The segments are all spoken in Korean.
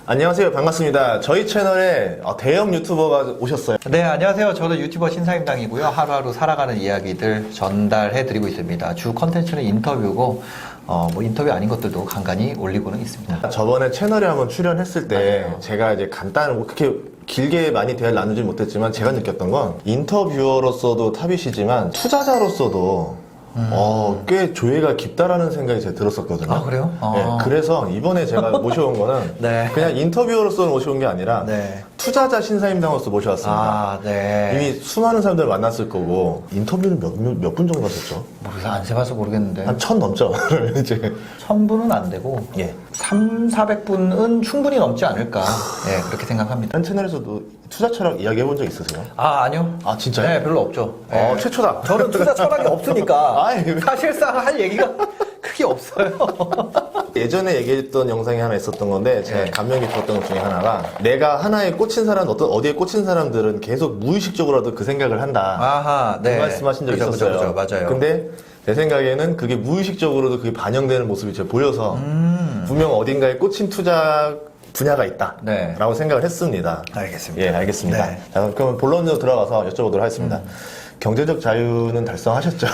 안녕하세요. 반갑습니다. 저희 채널에 대형 유튜버가 오셨어요. 네, 안녕하세요. 저는 유튜버 신사임당이고요. 하루하루 살아가는 이야기들 전달해드리고 있습니다. 주 컨텐츠는 인터뷰고, 인터뷰 아닌 것들도 간간히 올리고는 있습니다. 저번에 채널에 한번 출연했을 때 맞아요. 제가 이제 간단히 그렇게 길게 많이 대화를 나누지 못했지만 제가 느꼈던 건 인터뷰어로서도 탑이시지만 투자자로서도 꽤 조예가 깊다라는 생각이 제가 들었었거든요. 아, 그래요? 네, 그래서 이번에 제가 모셔온 거는 네. 그냥 인터뷰어로서 모셔온 게 아니라 네. 투자자 신사임당으로서 모셔왔습니다. 아, 네. 이미 수많은 사람들을 만났을 거고 인터뷰는 몇 분 정도 하셨죠? 모르겠어요. 안 세봐서 모르겠는데. 한 1000 넘죠? 이제 1000분은 안 되고, 예. 400분은 충분히 넘지 않을까. 네, 그렇게 생각합니다. 한 채널에서도 투자 철학 이야기해 본 적 있으세요? 아, 아니요. 아, 진짜요? 네, 별로 없죠. 네. 최초다. 저는 투자 철학이 없으니까 아이, 사실상 할 얘기가 크게 없어요. 예전에 얘기했던 영상이 하나 있었던 건데 제가 네. 감명 깊었던 것 중에 하나가 내가 하나에 꽂힌 사람 어디에 꽂힌 사람들은 계속 무의식적으로라도 그 생각을 한다. 아하, 네. 그 말씀하신 적 있었어요. 그죠, 맞아요. 근데 내 생각에는 그게 무의식적으로도 그게 반영되는 모습이 제가 보여서 분명 어딘가에 꽂힌 투자 분야가 있다. 네. 라고 생각을 했습니다. 알겠습니다. 예, 알겠습니다. 네. 자, 그럼 본론으로 들어가서 여쭤보도록 하겠습니다. 경제적 자유는 달성하셨죠?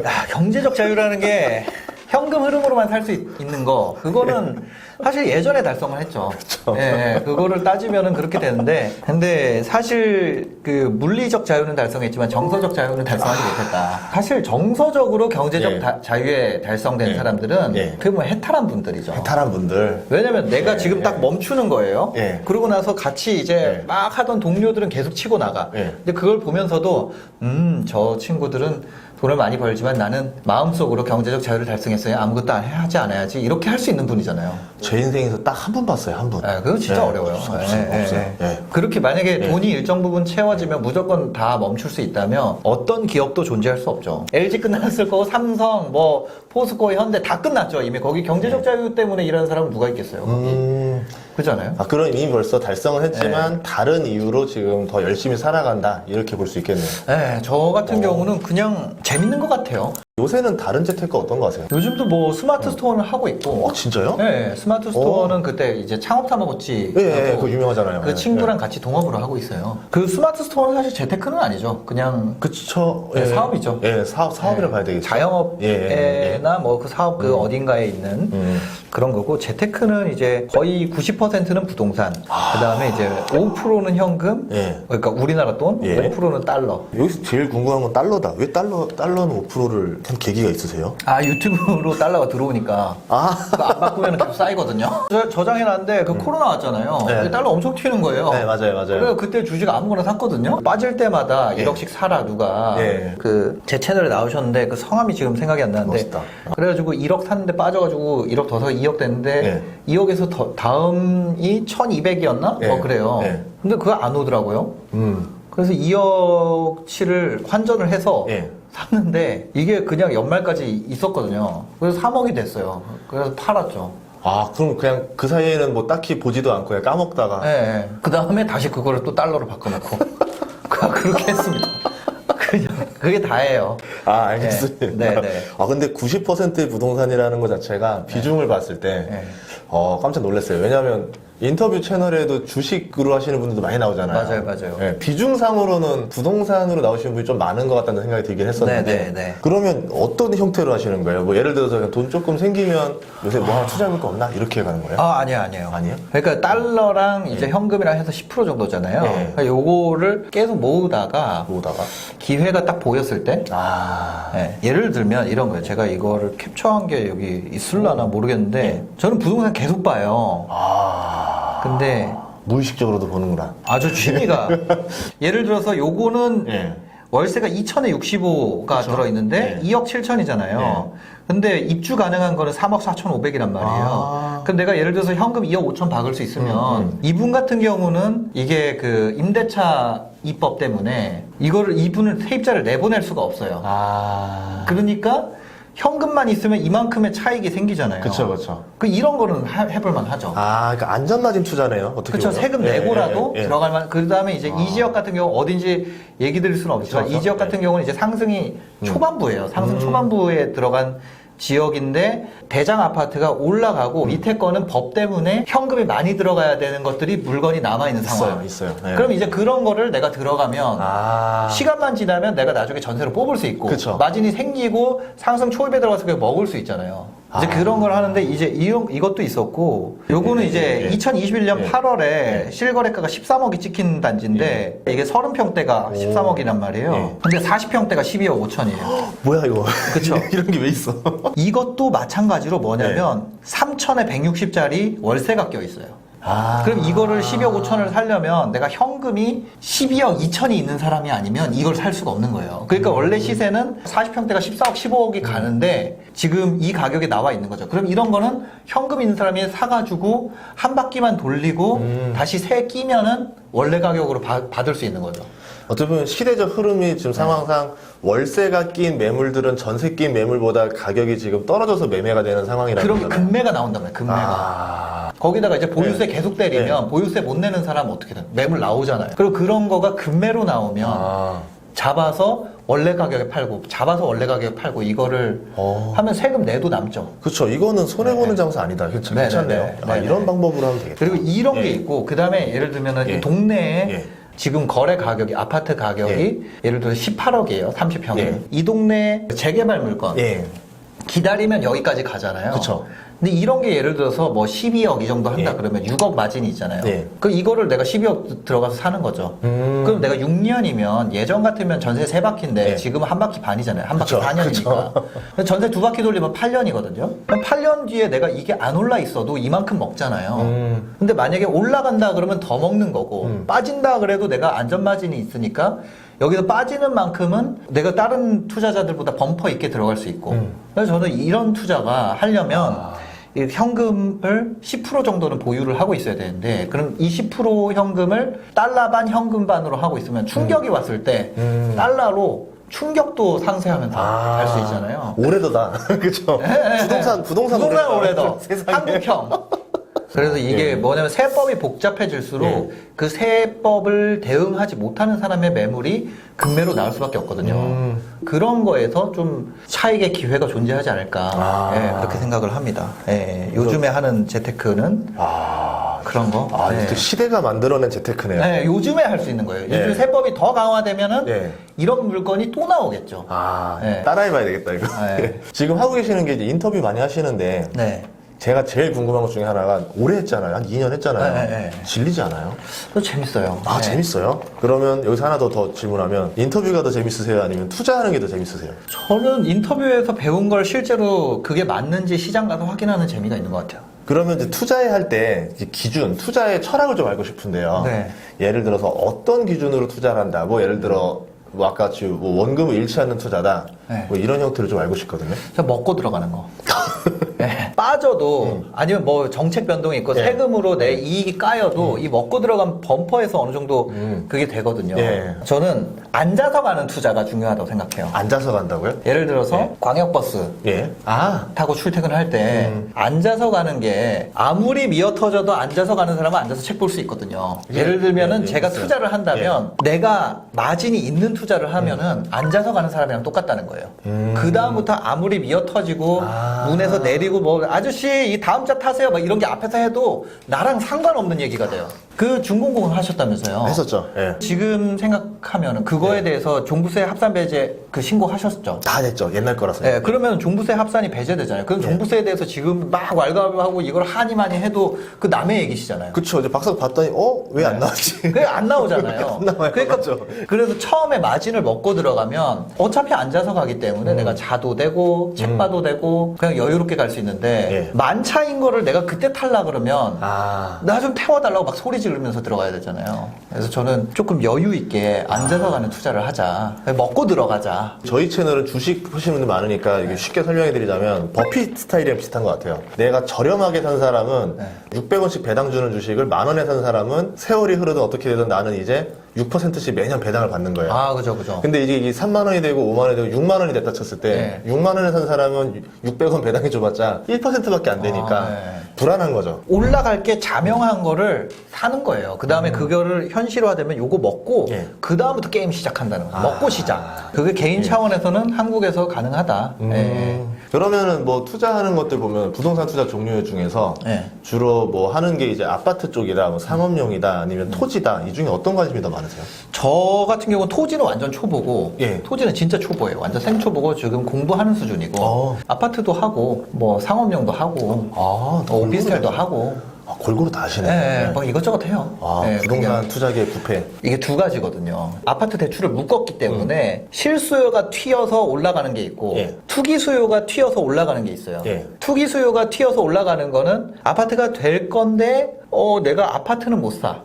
야, 경제적 자유라는 게 현금 흐름으로만 살 수 있는 거, 그거는 사실 예전에 달성을 했죠. 그렇죠. 예, 그거를 따지면은 그렇게 되는데, 근데 사실 그 물리적 자유는 달성했지만 정서적 자유는 달성하지 못했다. 사실 정서적으로 경제적 예. 자유에 달성된 예. 사람들은 예. 그게 뭐 해탈한 분들이죠. 해탈한 분들. 왜냐면 내가 예, 지금 예. 딱 멈추는 거예요. 예. 그러고 나서 같이 이제 예. 막 하던 동료들은 계속 치고 나가. 예. 근데 그걸 보면서도, 저 친구들은 돈을 많이 벌지만 나는 마음속으로 경제적 자유를 달성했어요. 아무것도 하지 않아야지. 이렇게 할 수 있는 분이잖아요. 제 인생에서 딱 한 번 봤어요, 한 번. 예, 그거 진짜 예, 어려워요. 없어요. 예. 예. 그렇게 만약에 예. 돈이 일정 부분 채워지면 무조건 다 멈출 수 있다면 어떤 기업도 존재할 수 없죠. LG 끝났을 거고 삼성, 포스코, 현대 다 끝났죠. 이미 거기 경제적 자유 때문에 일하는 사람은 누가 있겠어요. 거기. 그렇지 않아요? 그런 이미 벌써 달성을 했지만 다른 이유로 지금 더 열심히 살아간다. 이렇게 볼 수 있겠네요. 네, 저 같은 경우는 그냥 재밌는 것 같아요. 요새는 다른 재테크 어떤 거 하세요? 요즘도 스마트 스토어를 하고 있고. 진짜요? 네, 스마트 스토어는 그때 이제 창업 타마고치. 예, 그거 유명하잖아요. 그 친구랑 같이 동업으로 하고 있어요. 그 스마트 스토어는 사실 재테크는 아니죠. 그냥 그쵸. 네, 사업이죠. 예, 사업이라 네, 봐야 되겠죠. 자영업에나 그 사업 어딘가에 있는 그런 거고, 재테크는 이제 거의 90%는 부동산, 그 다음에 이제 5%는 현금, 예. 그러니까 우리나라 돈, 예. 5%는 달러. 여기서 제일 궁금한 건 달러다. 왜 달러는 5%를 한 계기가 있으세요? 유튜브로 달러가 들어오니까. 그거 안 바꾸면 계속 쌓이거든요. 저장해놨는데 코로나 왔잖아요. 네. 달러 엄청 튀는 거예요. 네, 맞아요. 그래서 그때 주식 아무거나 샀거든요. 빠질 때마다 예. 1억씩 사라 누가. 예. 제 채널에 나오셨는데 그 성함이 지금 생각이 안 나는데. 멋있다. 그래가지고 1억 샀는데 빠져가지고 1억 더 사서 2억 됐는데 예. 2억에서 다음이 1200이었나? 예. 그래요. 예. 근데 그거 안 오더라고요. 그래서 2억치를 환전을 해서 예. 샀는데 이게 그냥 연말까지 있었거든요. 그래서 3억이 됐어요. 그래서 팔았죠. 그럼 그냥 그 사이에는 뭐 딱히 보지도 않고 그냥 까먹다가. 네. 그 다음에 다시 그거를 또 달러로 바꿔놓고 그렇게 했습니다. 그냥 그게 다예요. 알겠습니다. 네, 네. 근데 90%의 부동산이라는 것 자체가 비중을 봤을 때 네. 깜짝 놀랐어요. 왜냐하면 인터뷰 채널에도 주식으로 하시는 분들도 많이 나오잖아요. 맞아요. 네, 비중상으로는 부동산으로 나오시는 분이 좀 많은 것 같다는 생각이 들긴 했었는데 네. 그러면 어떤 형태로 하시는 거예요? 뭐 예를 들어서 그냥 돈 조금 생기면 요새 뭐 하나 투자해볼 거 없나? 이렇게 가는 거예요? 아니에요. 아니에요? 그러니까 달러랑 이제 현금이랑 해서 10% 정도잖아요. 예. 그러니까 요거를 계속 모으다가 기회가 딱 보였을 때 예를 들면 이런 거예요. 제가 이거를 캡처한 게 여기 있을라나 모르겠는데 저는 부동산 계속 봐요. 근데 무의식적으로도 보는구나. 아주 취미가 예를 들어서 요거는 예. 월세가 2천에 65가 들어있는데 2억 7천이잖아요. 근데 입주 가능한 거는 3억 4,500이란 말이에요. 그럼 내가 예를 들어서 현금 2억 5천 박을 수 있으면 이분 같은 경우는 이게 그 임대차 입법 때문에 이분을 세입자를 내보낼 수가 없어요. 그러니까 현금만 있으면 이만큼의 차익이 생기잖아요. 그쵸. 이런 거는 해볼만 하죠. 그러니까 안전마진 투자네요. 어떻게 그렇죠. 보면. 세금 내고라도 들어갈 만. 그 다음에 이제 이 지역 같은 경우 어딘지 얘기 드릴 수는 없지만 그쵸. 이 지역 같은 경우는 이제 상승이 초반부예요. 상승 초반부에 들어간 지역인데 대장 아파트가 올라가고 밑에 거는 법 때문에 현금이 많이 들어가야 되는 것들이 물건이 남아있는 상황. 있어요. 네. 그럼 이제 그런 거를 내가 들어가면 시간만 지나면 내가 나중에 전세로 뽑을 수 있고 그쵸. 마진이 생기고 상승 초입에 들어가서 그냥 먹을 수 있잖아요. 이제 그런 걸 하는데 이제 이것도 있었고 요거는 이제 2021년 8월에 실거래가가 13억이 찍힌 단지인데 이게 30평대가 13억이란 말이에요. 근데 40평대가 12억 5천이에요. 뭐야 이거? 그쵸. 이런 게 왜 있어? 이것도 마찬가지로 뭐냐면 3천에 160짜리 월세가 껴 있어요. 그럼 이거를 12억 5천을 살려면 내가 현금이 12억 2천이 있는 사람이 아니면 이걸 살 수가 없는 거예요. 그러니까 원래 시세는 40평대가 14억 15억이 가는데 지금 이 가격에 나와 있는 거죠. 그럼 이런 거는 현금 있는 사람이 사가지고 한 바퀴만 돌리고 다시 새 끼면은 원래 가격으로 받을 수 있는 거죠. 어떻게 보면 시대적 흐름이 지금 상황상 월세가 낀 매물들은 전세 낀 매물보다 가격이 지금 떨어져서 매매가 되는 상황이라는 그러면 거잖아요. 금매가 나온단 말이에요. 금매가. 거기다가 이제 보유세 계속 때리면 보유세 못 내는 사람 어떻게든 매물 나오잖아요. 그리고 그런 거가 금매로 나오면 잡아서 원래 가격에 팔고 잡아서 원래 가격에 팔고 이거를 하면 세금 내도 남죠. 그렇죠. 이거는 손해보는 장사 아니다. 그렇죠. 네, 괜찮네요. 네, 아, 네, 이런 네. 방법으로 하면 되겠다. 그리고 이런 게 있고 그 다음에 예를 들면은 이 동네에 지금 거래 가격이 아파트 가격이 예를 들어 18억이에요. 30평에. 이 동네 재개발 물건 기다리면 여기까지 가잖아요. 그쵸. 근데 이런 게 예를 들어서 뭐 12억 이 정도 한다 그러면 6억 마진이 있잖아요. 그 이거를 내가 12억 들어가서 사는 거죠. 그럼 내가 6년이면 예전 같으면 전세 3바퀴인데 지금은 한 바퀴 반이잖아요. 한 바퀴 그쵸, 반년이니까. 전세 2바퀴 돌리면 8년이거든요. 그럼 8년 뒤에 내가 이게 안 올라 있어도 이만큼 먹잖아요. 근데 만약에 올라간다 그러면 더 먹는 거고 빠진다 그래도 내가 안전 마진이 있으니까 여기서 빠지는 만큼은 내가 다른 투자자들보다 범퍼 있게 들어갈 수 있고 그래서 저는 이런 투자가 하려면 이 현금을 10% 정도는 보유를 하고 있어야 되는데 그럼 이 10% 현금을 달러 반 현금 반으로 하고 있으면 충격이 왔을 때 달러로 충격도 상쇄하면서 할 수 있잖아요. 올해도다. 그렇죠. 부동산 올해도 한국형. 그래서 이게 뭐냐면 세법이 복잡해질수록 그 세법을 대응하지 못하는 사람의 매물이 금매로 나올 수밖에 없거든요. 그런 거에서 좀 차익의 기회가 존재하지 않을까 그렇게 생각을 합니다. 요즘에 하는 재테크는 그런 거. 또 시대가 만들어낸 재테크네요. 네, 요즘에 할 수 있는 거예요. 요즘 세법이 더 강화되면은 이런 물건이 또 나오겠죠. 따라해봐야 되겠다 이거. 지금 하고 계시는 게 이제 인터뷰 많이 하시는데 제가 제일 궁금한 것 중에 하나가 오래 했잖아요. 한 2년 했잖아요. 질리지 않아요? 또 재밌어요. 재밌어요? 그러면 여기서 하나 더 질문하면 인터뷰가 더 재밌으세요? 아니면 투자하는 게 더 재밌으세요? 저는 인터뷰에서 배운 걸 실제로 그게 맞는지 시장 가서 확인하는 재미가 있는 것 같아요. 그러면 이제 투자할 때 기준, 투자의 철학을 좀 알고 싶은데요. 예를 들어서 어떤 기준으로 투자를 한다. 뭐 예를 들어 뭐 아까 뭐 원금을 잃지 않는 투자다. 뭐 이런 형태를 좀 알고 싶거든요. 그냥 먹고 들어가는 거. 빠져도 아니면 뭐 정책 변동이 있고 세금으로 내 이익이 까여도 이 먹고 들어간 범퍼에서 어느 정도 그게 되거든요. 저는 앉아서 가는 투자가 중요하다고 생각해요. 앉아서 간다고요? 예를 들어서 광역버스 타고 출퇴근할 때 앉아서 가는 게 아무리 미어 터져도 앉아서 가는 사람은 앉아서 책 볼 수 있거든요. 예를 들면은 제가 투자를 한다면 내가 마진이 있는 투자를 하면은 앉아서 가는 사람이랑 똑같다는 거예요. 그 다음부터 아무리 미어 터지고 문에서 내리고 뭐 아저씨 이 다음 차 타세요 막 이런 게 앞에서 해도 나랑 상관없는 얘기가 돼요. 그 중공공을 하셨다면서요? 했었죠. 지금 생각하면은 그거에 대해서 종부세 합산 배제 그 신고하셨죠? 다 됐죠. 옛날 거라서. 그러면 종부세 합산이 배제되잖아요. 그럼 종부세에 대해서 지금 막 왈가왈부하고 이걸 하니 많이 해도 그 남의 얘기시잖아요. 그쵸. 이제 박사 봤더니 왜 안 나왔지? 그게 안 나오잖아요. 안 나와요. 그러니까 맞죠. 그래서 처음에 마진을 먹고 들어가면 어차피 앉아서 가기 때문에 내가 자도 되고 책 봐도 되고 그냥 여유롭게 갈 수 있는데 만차인 거를 내가 그때 탈라 그러면 나 좀 태워달라고 막 소리 지르면서 들어가야 되잖아요. 그래서 저는 조금 여유 있게 앉아서 가는 투자를 하자. 먹고 들어가자. 저희 채널은 주식 하시는 분들 많으니까 이게 쉽게 설명해 드리자면 버핏 스타일이랑 비슷한 것 같아요. 내가 저렴하게 산 사람은 600원씩 배당 주는 주식을 10,000원에 산 사람은 세월이 흐르든 어떻게 되든 나는 이제 6%씩 매년 배당을 받는 거예요. 그죠. 근데 이게 30,000원이 되고 50,000원이 되고 60,000원이 됐다 쳤을 때 60,000원에 산 사람은 600원 배당해 줘봤자 1%밖에 안 되니까 불안한 거죠. 올라갈 게 자명한 거를 사는 거예요. 그 다음에 그거를 현실화되면 요거 먹고 그 다음부터 게임 시작한다는 거예요. 먹고 시작. 그게 개인 차원에서는 한국에서 가능하다. 그러면은 뭐 투자하는 것들 보면 부동산 투자 종류 중에서 네. 주로 뭐 하는 게 이제 아파트 쪽이다, 뭐 상업용이다, 아니면 토지다, 이 중에 어떤 관심이 더 많으세요? 저 같은 경우는 토지는 완전 초보고 예. 토지는 진짜 초보예요. 완전 생초보고 지금 공부하는 수준이고 아파트도 하고 뭐 상업용도 하고 오피스텔도 하고 골고루 다 하시네. 네, 뭐 이것저것 해요. 네, 부동산 그냥 투자계 부패. 이게 두 가지거든요. 아파트 대출을 묶었기 때문에 실수요가 튀어서 올라가는 게 있고 예. 투기 수요가 튀어서 올라가는 게 있어요. 예. 투기 수요가 튀어서 올라가는 거는 아파트가 될 건데 내가 아파트는 못 사.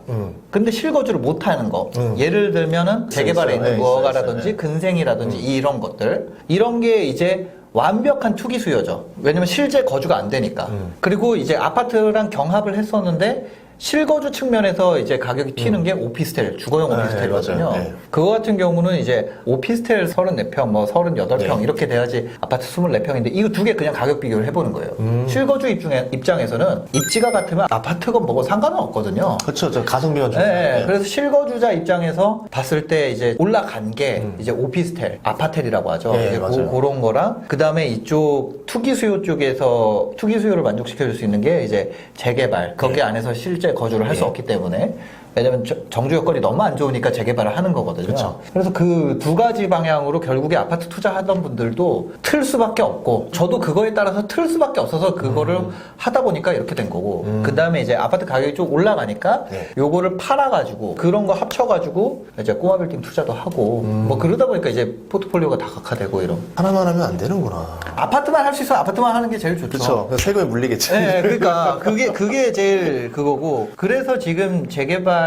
근데 실거주를 못 하는 거. 예를 들면은 재개발에 있어요. 있는 네, 무허가라든지 있어요. 근생이라든지 이런 것들. 이런 게 이제 완벽한 투기 수요죠. 왜냐면 실제 거주가 안 되니까. 그리고 이제 아파트랑 경합을 했었는데 실거주 측면에서 이제 가격이 튀는 게 오피스텔, 주거용 네, 오피스텔이거든요. 맞아요. 네. 그거 같은 경우는 이제 오피스텔 34평, 뭐 38평 네. 이렇게 돼야지 아파트 24평인데 이거 두 개 그냥 가격 비교를 해보는 거예요. 실거주 입장에서는 입지가 같으면 아파트건 뭐건 상관은 없거든요. 그렇죠. 저 가성비가 좀. 네, 그래서 실거주자 입장에서 봤을 때 이제 올라간 게 이제 오피스텔, 아파텔이라고 하죠. 네, 이제 맞아요. 그런 거랑 그 다음에 이쪽 투기 수요 쪽에서 투기 수요를 만족시켜줄 수 있는 게 이제 재개발. 거기 안에서 실제 거주를 할 수 없기 때문에. 왜냐면 정주 여건이 너무 안 좋으니까 재개발을 하는 거거든요. 그쵸. 그래서 그 두 가지 방향으로 결국에 아파트 투자하던 분들도 틀 수밖에 없고 저도 그거에 따라서 틀 수밖에 없어서 그거를 하다 보니까 이렇게 된 거고 그 다음에 이제 아파트 가격이 좀 올라가니까 네. 요거를 팔아가지고 그런 거 합쳐가지고 이제 꼬마 빌딩 투자도 하고 뭐 그러다 보니까 이제 포트폴리오가 다각화되고 이런 하나만 하면 안 되는구나. 아파트만 할 수 있으면 아파트만 하는 게 제일 좋죠. 그렇죠. 세금에 물리겠지. 네, 그러니까 그게 제일 그거고 그래서 지금 재개발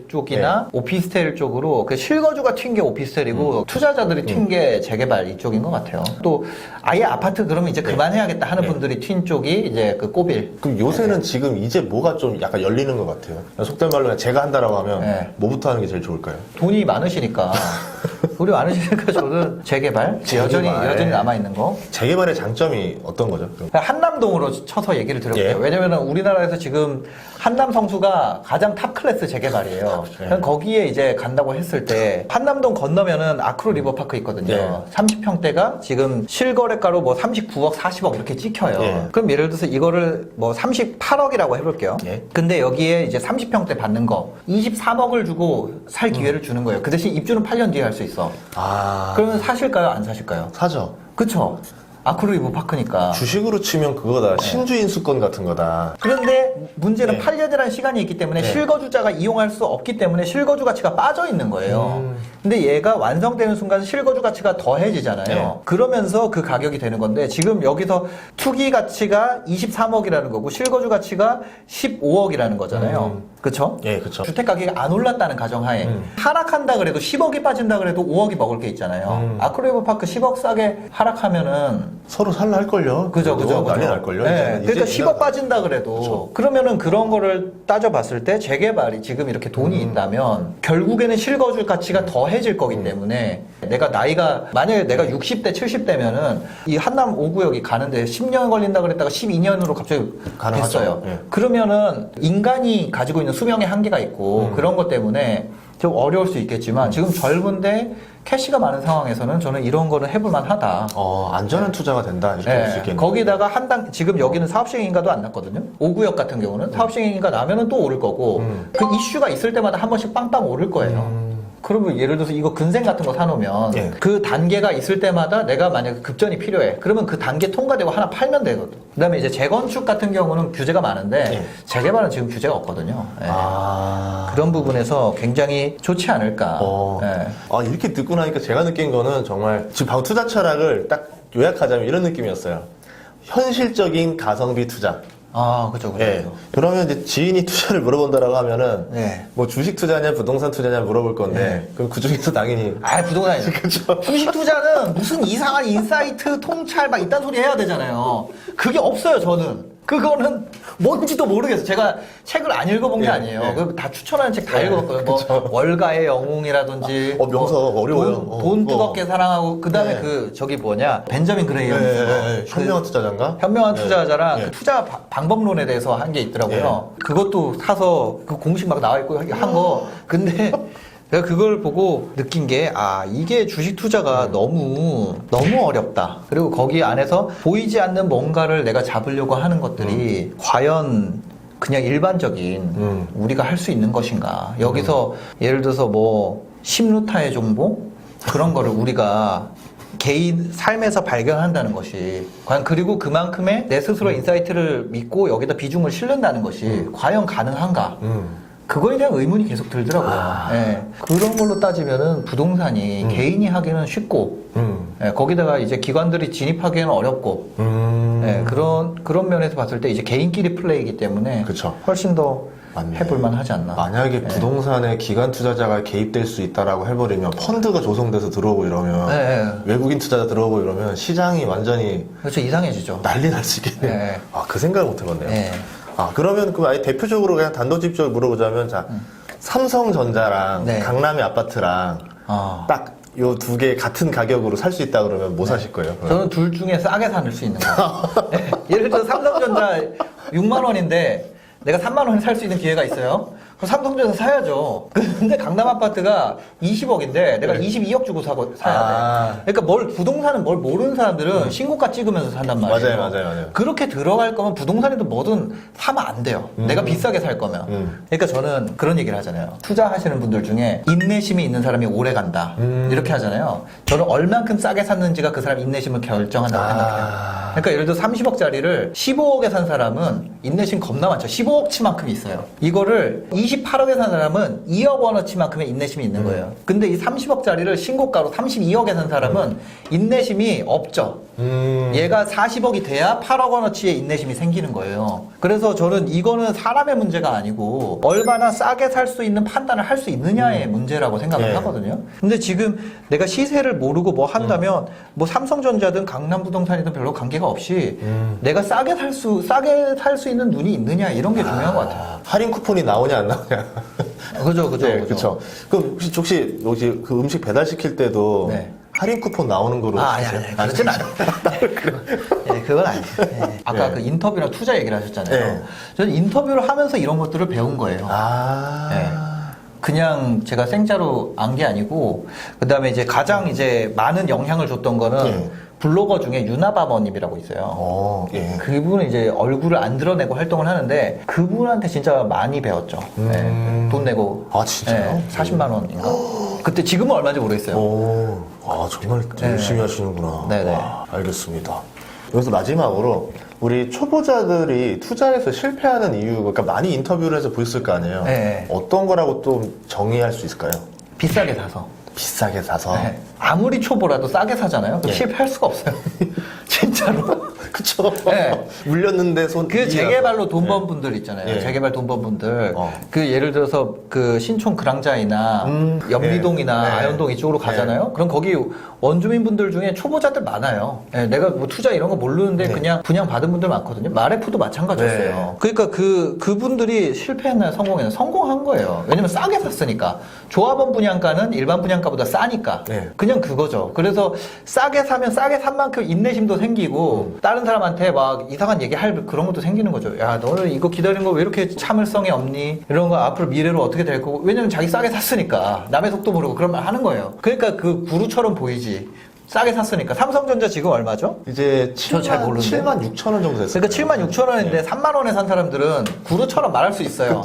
쪽이나 오피스텔 쪽으로 그 실거주가 튄 게 오피스텔이고 투자자들이 튄 게 재개발 이쪽인 것 같아요. 또 아예 아파트 그러면 이제 그만해야겠다 하는 분들이 튄 쪽이 이제 그 꼬빌. 그럼 요새는 지금 이제 뭐가 좀 약간 열리는 것 같아요. 속된 말로 그냥 제가 한다라고 하면 네. 뭐부터 하는 게 제일 좋을까요? 돈이 많으시니까 우리 많으시니까 저는 재개발 여전히 남아 있는 거. 재개발의 장점이 어떤 거죠? 그럼? 한남동으로 쳐서 얘기를 드려볼게요. 예. 왜냐면 우리나라에서 지금 한남 성수가 가장 탑 클래스 재개발이에요. 그럼 거기에 이제 간다고 했을 때 한남동 건너면은 아크로 리버파크 있거든요. 예. 30평대가 지금 실거래가로 뭐 39억, 40억 이렇게 찍혀요. 예. 그럼 예를 들어서 이거를 뭐 38억이라고 해볼게요. 예. 근데 여기에 이제 30평대 받는 거 23억을 주고 살 기회를 주는 거예요. 그 대신 입주는 8년 뒤에 할 수 있어. 그러면 사실까요? 안 사실까요? 사죠. 그쵸? 아크로 리버파크니까. 주식으로 치면 그거다. 신주인 수권 같은 거다. 그런데 문제는 네. 8년이라는 시간이 있기 때문에 네. 실거주자가 이용할 수 없기 때문에 실거주 가치가 빠져 있는 거예요. 근데 얘가 완성되는 순간 실거주 가치가 더해지잖아요. 네. 그러면서 그 가격이 되는 건데 지금 여기서 투기 가치가 23억이라는 거고 실거주 가치가 15억이라는 거잖아요. 그쵸? 예, 그렇죠. 주택 가격이 안 올랐다는 가정하에 하락한다 그래도 10억이 빠진다 그래도 5억이 먹을 게 있잖아요. 아크로리버파크 10억 싸게 하락하면은 서로 살라 할걸요. 그죠. 난리 날걸요. 네, 이제는. 그러니까 이제 10억 빠진다 그래도 그쵸. 그러면은 그런 거를 따져봤을 때 재개발이 지금 이렇게 돈이 있다면 결국에는 실거주 가치가 더해질 거기 때문에 내가 나이가 만약에 내가 60대 70대면은 이 한남 5구역이 가는데 10년 걸린다 그랬다가 12년으로 갑자기 가능하죠. 됐어요. 예. 그러면은 인간이 가지고 있는 수명의 한계가 있고 그런 것 때문에 좀 어려울 수 있겠지만 지금 젊은데 캐시가 많은 상황에서는 저는 이런 거는 해볼만 하다. 안전한 투자가 된다. 이렇게 볼 수 있겠네요. 거기다가 지금 여기는 사업시행인가도 안 났거든요. 5구역 같은 경우는 사업시행인가 나면은 또 오를 거고 그 이슈가 있을 때마다 한 번씩 빵빵 오를 거예요. 그러면 예를 들어서 이거 근생 같은 거 사놓으면 예. 그 단계가 있을 때마다 내가 만약에 급전이 필요해. 그러면 그 단계 통과되고 하나 팔면 되거든. 그 다음에 이제 재건축 같은 경우는 규제가 많은데 예. 재개발은 지금 규제가 없거든요. 예. 아. 그런 부분에서 굉장히 좋지 않을까. 예. 이렇게 듣고 나니까 제가 느낀 거는 정말 지금 방금 투자 철학을 딱 요약하자면 이런 느낌이었어요. 현실적인 가성비 투자. 그죠. 예. 그러면 이제 지인이 투자를 물어본다라고 하면은 네. 뭐 주식 투자냐 부동산 투자냐 물어볼 건데 그럼 그 중에서 당연히 부동산이죠. 그렇죠. 주식 투자는 무슨 이상한 인사이트, 통찰 막 이딴 소리 해야 되잖아요. 그게 없어요, 저는. 그거는 뭔지도 모르겠어요. 제가 책을 안 읽어본 게 예, 아니에요. 예. 그 다 추천하는 책 다 예, 읽어봤거든요. 뭐 월가의 영웅이라든지 명서 어려워요. 돈 뜨겁게 사랑하고 그 다음에 예. 저기 뭐냐 벤저민 그레이엄 현명한 투자자인가? 현명한 투자자랑 예. 그 투자 방법론에 대해서 한 게 있더라고요. 그것도 사서 그 공식 막 나와 있고 한 거. 근데 내가 그걸 보고 느낀 게, 아, 이게 주식 투자가 너무 어렵다. 그리고 거기 안에서 보이지 않는 뭔가를 내가 잡으려고 하는 것들이 과연 그냥 일반적인 우리가 할 수 있는 것인가. 여기서 예를 들어서 뭐, 10루타의 정보? 그런 거를 우리가 개인 삶에서 발견한다는 것이 과연 그리고 그만큼의 내 스스로 인사이트를 믿고 여기다 비중을 실는다는 것이 과연 가능한가? 그거에 대한 의문이 계속 들더라고요. 예. 그런 걸로 따지면은 부동산이 개인이 하기는 쉽고, 예, 거기다가 이제 기관들이 진입하기는 어렵고, 예, 그런 면에서 봤을 때 이제 개인끼리 플레이이기 때문에 그쵸. 훨씬 더 맞네. 해볼만 하지 않나. 만약에 부동산에 기관 투자자가 개입될 수 있다라고 해버리면 펀드가 조성돼서 들어오고 이러면 예. 외국인 투자자 들어오고 이러면 시장이 완전히 그렇죠. 이상해지죠. 난리 날 수 있겠네요. 예. 아, 그 생각을 못 해봤네요. 예. 아, 그러면 그 아예 대표적으로 그냥 단도직입적으로 물어보자면, 자, 삼성전자랑 네. 강남의 아파트랑 아. 딱 요 두 개 같은 가격으로 살 수 있다 그러면 뭐 사실 거예요? 저는 둘 중에 싸게 살 수 있는 거. 네. 예를 들어 삼성전자 6만 원인데 내가 3만 원에 살 수 있는 기회가 있어요. 그럼 삼성전자 사야죠. 근데 강남 아파트가 20억인데 내가 22억 주고 사야 돼. 그러니까 부동산은 뭘 모르는 사람들은 신고가 찍으면서 산단 말이에요. 맞아요. 그렇게 들어갈 거면 부동산이든 뭐든 사면 안 돼요. 내가 비싸게 살 거면. 그러니까 저는 그런 얘기를 하잖아요. 투자하시는 분들 중에 인내심이 있는 사람이 오래 간다. 이렇게 하잖아요. 저는 얼만큼 싸게 샀는지가 그 사람 인내심을 결정한다고 생각해요. 그러니까 예를 들어 30억짜리를 15억에 산 사람은 인내심 겁나 많죠. 15억치만큼 있어요. 이거를 28억에 산 사람은 2억 원어치만큼의 인내심이 있는 거예요. 근데 이 30억짜리를 신고가로 32억에 산 사람은 인내심이 없죠. 얘가 40억이 돼야 8억 원어치의 인내심이 생기는 거예요. 그래서 저는 이거는 사람의 문제가 아니고 얼마나 싸게 살 수 있는 판단을 할 수 있느냐의 문제라고 생각을 하거든요. 근데 지금 내가 시세를 모르고 뭐 한다면 뭐 삼성전자든 강남부동산이든 별로 관계가 없이 내가 싸게 살 수 있는 눈이 있느냐 이런 게 중요한 것 같아요. 할인 쿠폰이 나오냐 안 나오냐. 그죠. 네, 그렇죠. 그럼 혹시 그 음식 배달 시킬 때도 네. 할인 쿠폰 나오는 거로 아니, 그렇진 않아요. 네, 그건 아니에요. 네. 아까 네. 그 인터뷰랑 투자 얘기를 하셨잖아요. 네. 저는 인터뷰를 하면서 이런 것들을 배운 거예요. 네. 그냥 제가 생짜로 안 게 아니고, 그 다음에 이제 가장 이제 많은 영향을 줬던 거는 블로거 중에 유나바버님이라고 있어요. 예. 그분은 이제 얼굴을 안 드러내고 활동을 하는데 그분한테 진짜 많이 배웠죠. 네. 돈 내고. 아, 진짜요? 네, 40만 원인가? 그때 지금은 얼마인지 모르겠어요. 정말 열심히 하시는구나. 네네. 와, 알겠습니다. 여기서 마지막으로 우리 초보자들이 투자에서 실패하는 이유, 그러니까 많이 인터뷰를 해서 보였을 거 아니에요. 네. 어떤 거라고 또 정의할 수 있을까요? 비싸게 사서. 비싸게 사서. 네. 아무리 초보라도 싸게 사잖아요. 그럼 예. 실패할 수가 없어요. 진짜로. 그쵸. 네. 물렸는데 그 재개발로 돈 번 분들 있잖아요. 예. 재개발 돈 번 분들. 그 예를 들어서 그 신촌 그랑자이나 연미동이나 네. 아현동 이쪽으로 가잖아요. 그럼 거기 원주민 분들 중에 초보자들 많아요. 예, 내가 뭐 투자 이런 거 모르는데 그냥 분양 받은 분들 많거든요. 마레프도 마찬가지였어요. 그러니까 그분들이 실패했나요? 성공했나요? 성공한 거예요. 왜냐면 싸게 샀으니까. 조합원 분양가는 일반 분양가보다 싸니까. 네. 그냥 그거죠. 그래서 싸게 사면 싸게 산 만큼 인내심도 생기고 다른 사람한테 막 이상한 얘기 할 그런 것도 생기는 거죠. 야, 너는 이거 기다린 거 왜 이렇게 참을성이 없니? 이런 거 앞으로 미래로 어떻게 될 거고. 왜냐면 자기 싸게 샀으니까. 남의 속도 모르고 그런 말 하는 거예요. 그러니까 그 구루처럼 보이지. 싸게 샀으니까. 삼성전자 지금 얼마죠? 이제 저잘 모르는데. 7만 6천 원 정도 됐어요. 그러니까 7만 6천 원인데 3만 원에 산 사람들은 구루처럼 말할 수 있어요.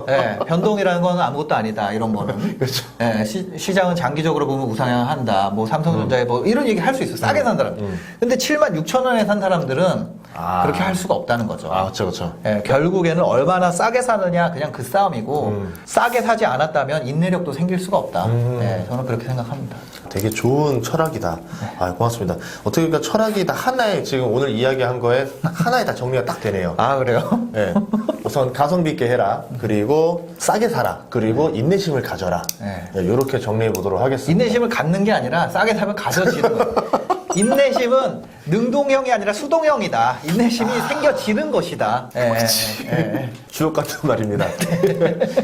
예, 변동이라는 건 아무것도 아니다. 이런 거는. 그렇죠. 예, 시장은 장기적으로 보면 우상향한다. 뭐 삼성전자에 뭐 이런 얘기 할 수 있어. 싸게 산 사람. 근데 7만 6천 원에 산 사람들은 그렇게 할 수가 없다는 거죠. 그렇죠. 예, 결국에는 얼마나 싸게 사느냐 그냥 그 싸움이고 싸게 사지 않았다면 인내력도 생길 수가 없다. 예, 저는 그렇게 생각합니다. 되게 좋은 철학이다. 고맙습니다. 어떻게 보니까 철학이 다 하나에 지금 오늘 이야기한 거에 하나에 다 정리가 딱 되네요. 아, 그래요? 네. 우선 가성비 있게 해라. 그리고 싸게 사라. 그리고 인내심을 가져라. 네. 이렇게 정리해 보도록 하겠습니다. 인내심을 갖는 게 아니라 싸게 사면 가져지는 거예요. 인내심은 능동형이 아니라 수동형이다. 인내심이 생겨지는 것이다. 주옥 같은 말입니다.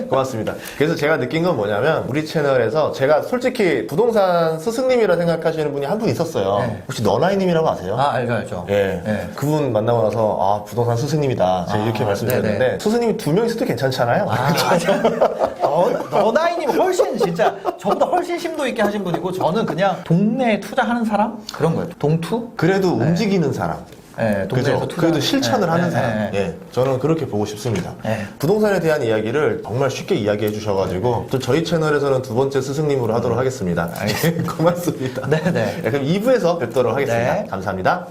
고맙습니다. 그래서 제가 느낀 건 뭐냐면 우리 채널에서 제가 솔직히 부동산 스승님이라 생각하시는 분이 한 분 있었어요. 네. 혹시 너나이님이라고 아세요? 아, 알죠. 예. 네. 그분 만나고 나서 아 부동산 스승님이다. 제가 이렇게 말씀드렸는데 네네. 스승님이 2명 있어도 괜찮잖아요. 너나이님 훨씬 진짜 저보다 훨씬 심도 있게 하신 분이고 저는 그냥 동네에 투자하는 사람? 그런 거예요. 동투? 그래도 움직이는 사람. 네, 동네에서 그죠? 그래도 실천을 하는 사람. 네. 예, 저는 그렇게 보고 싶습니다. 네. 부동산에 대한 이야기를 정말 쉽게 이야기해 주셔가지고 또 저희 채널에서는 두 번째 스승님으로 하도록 하겠습니다. 고맙습니다. 네네. 그럼 2부에서 뵙도록 하겠습니다. 네. 감사합니다.